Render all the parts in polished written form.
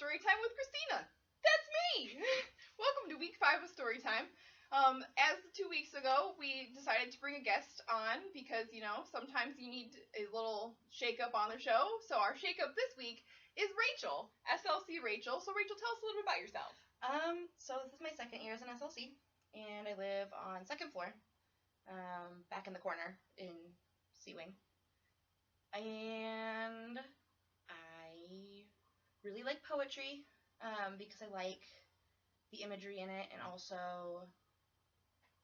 Storytime with Kristina. That's me! Welcome to week 5 of Storytime. As 2 weeks ago, we decided to bring a guest on because, sometimes you need a little shake-up on the show. So our shake-up this week is Rachel, SLC Rachel. So Rachel, tell us a little bit about yourself. So this is my second year as an SLC, and I live on 2nd floor, back in the corner in C-Wing. And I really like poetry, because I like the imagery in it, and also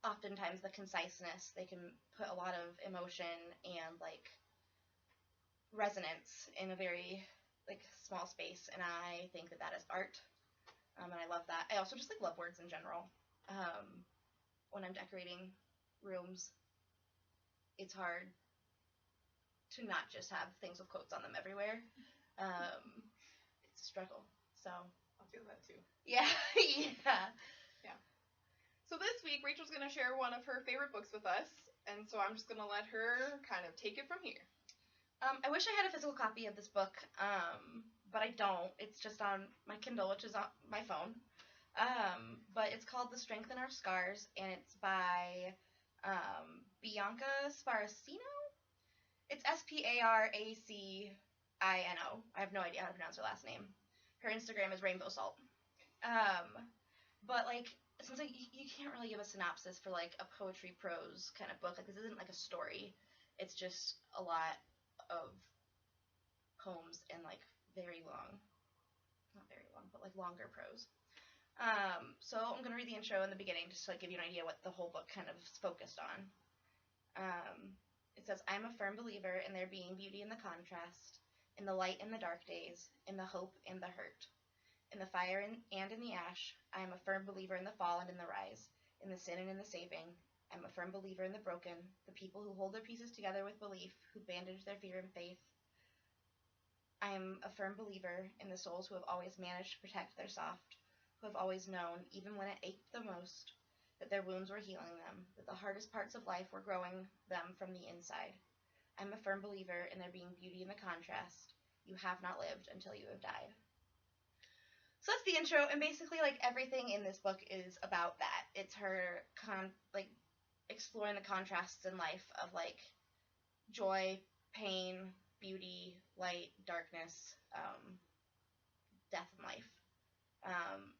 oftentimes the conciseness. They can put a lot of emotion and resonance in a very small space, and I think that is art, and I love that. I also just love words in general. When I'm decorating rooms, it's hard to not just have things with quotes on them everywhere. It's a struggle. So I'll feel that too. Yeah. So this week, Rachel's going to share one of her favorite books with us, and so I'm just going to let her kind of take it from here. I wish I had a physical copy of this book, but I don't. It's just on my Kindle, which is on my phone. But it's called The Strength in Our Scars, and it's by Bianca Sparacino. It's Sparacino. I have no idea how to pronounce her last name. Her Instagram is Rainbow Salt. But since you can't really give a synopsis for a poetry prose kind of book, this isn't a story. It's just a lot of poems and very long, not very long, but longer prose. So I'm gonna read the intro in the beginning just to give you an idea what the whole book kind of is focused on. It says, "I am a firm believer in there being beauty in the contrast, in the light and the dark days, in the hope and the hurt. In the fire and in the ash, I am a firm believer in the fall and in the rise, in the sin and in the saving. I am a firm believer in the broken, the people who hold their pieces together with belief, who bandage their fear in faith. I am a firm believer in the souls who have always managed to protect their soft, who have always known, even when it ached the most, that their wounds were healing them, that the hardest parts of life were growing them from the inside. I am a firm believer in there being beauty in the contrast. You have not lived until you have died." So that's the intro, and basically everything in this book is about that. It's her exploring the contrasts in life of joy, pain, beauty, light, darkness, death in life,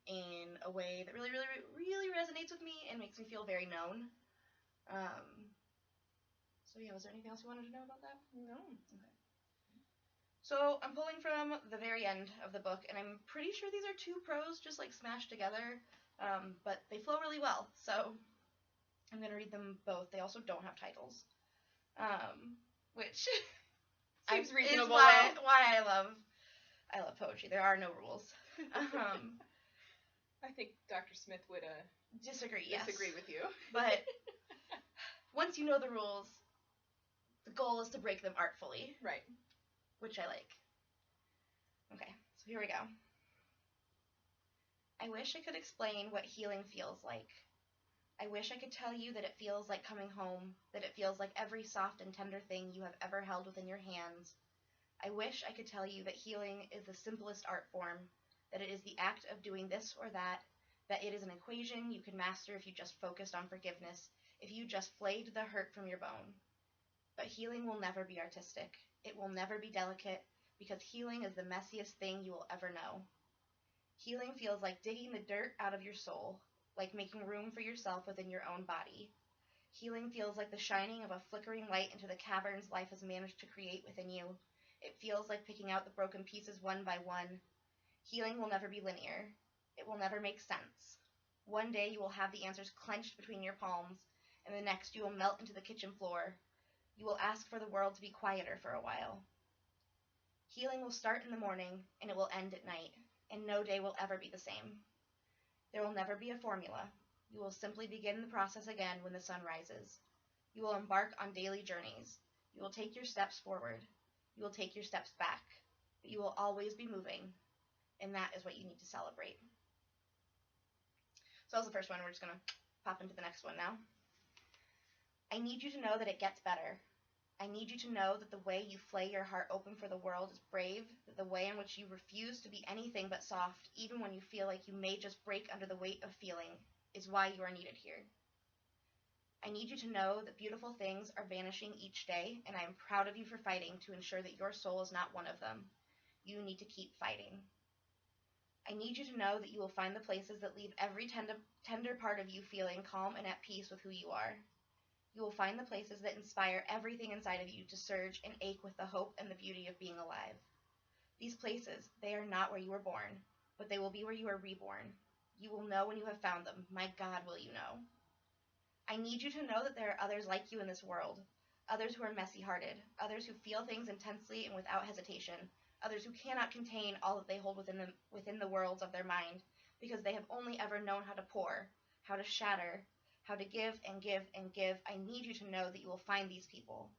in a way that really, really, really resonates with me and makes me feel very known. So yeah, was there anything else you wanted to know about that? No. Okay. So I'm pulling from the very end of the book, and I'm pretty sure these are 2 prose just smashed together, but they flow really well, so I'm going to read them both. They also don't have titles, which seems reasonable. Is why I love poetry. There are no rules. I think Dr. Smith would disagree with you. But once you know the rules, the goal is to break them artfully. Right. Which I like. Okay, so here we go. "I wish I could explain what healing feels like. I wish I could tell you that it feels like coming home, that it feels like every soft and tender thing you have ever held within your hands. I wish I could tell you that healing is the simplest art form, that it is the act of doing this or that it is an equation you could master if you just focused on forgiveness, if you just flayed the hurt from your bone. But healing will never be artistic. It will never be delicate, because healing is the messiest thing you will ever know. Healing feels like digging the dirt out of your soul, like making room for yourself within your own body. Healing feels like the shining of a flickering light into the caverns life has managed to create within you. It feels like picking out the broken pieces one by one. Healing will never be linear. It will never make sense. One day you will have the answers clenched between your palms, and the next you will melt into the kitchen floor. You will ask for the world to be quieter for a while. Healing will start in the morning, and it will end at night, and no day will ever be the same. There will never be a formula. You will simply begin the process again when the sun rises. You will embark on daily journeys. You will take your steps forward. You will take your steps back, but you will always be moving, and that is what you need to celebrate." So that was the first one. We're just going to pop into the next one now. "I need you to know that it gets better. I need you to know that the way you flay your heart open for the world is brave, that the way in which you refuse to be anything but soft, even when you feel like you may just break under the weight of feeling, is why you are needed here. I need you to know that beautiful things are vanishing each day, and I am proud of you for fighting to ensure that your soul is not one of them. You need to keep fighting. I need you to know that you will find the places that leave every tender part of you feeling calm and at peace with who you are. You will find the places that inspire everything inside of you to surge and ache with the hope and the beauty of being alive. These places, they are not where you were born, but they will be where you are reborn. You will know when you have found them. My God, will you know. I need you to know that there are others like you in this world, others who are messy-hearted, others who feel things intensely and without hesitation, others who cannot contain all that they hold within the worlds of their mind, because they have only ever known how to pour, how to shatter, how to give and give and give. I need you to know that you will find these people,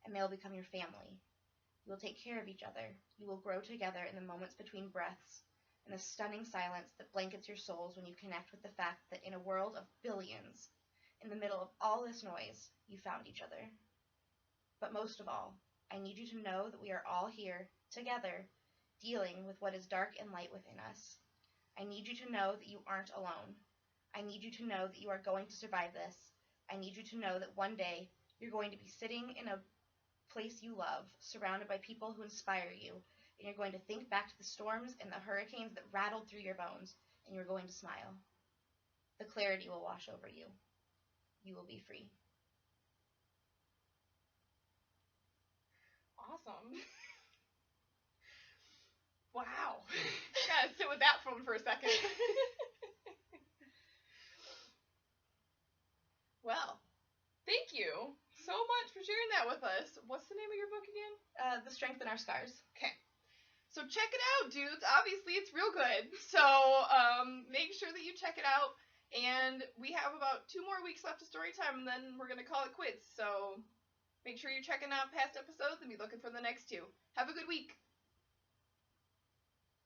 and they will become your family. You will take care of each other. You will grow together in the moments between breaths, in the stunning silence that blankets your souls when you connect with the fact that in a world of billions, in the middle of all this noise, you found each other. But most of all, I need you to know that we are all here, together, dealing with what is dark and light within us. I need you to know that you aren't alone. I need you to know that you are going to survive this. I need you to know that one day you're going to be sitting in a place you love, surrounded by people who inspire you, and you're going to think back to the storms and the hurricanes that rattled through your bones, and you're going to smile. The clarity will wash over you. You will be free. Awesome. Wow. Gotta sit with that one for a second. Well, thank you so much for sharing that with us. What's the name of your book again? The Strength in Our Scars. Okay. So check it out, dudes. Obviously, it's real good. So make sure that you check it out. And we have about 2 more weeks left of story time, and then we're going to call it quits. So make sure you're checking out past episodes and be looking for the next 2. Have a good week.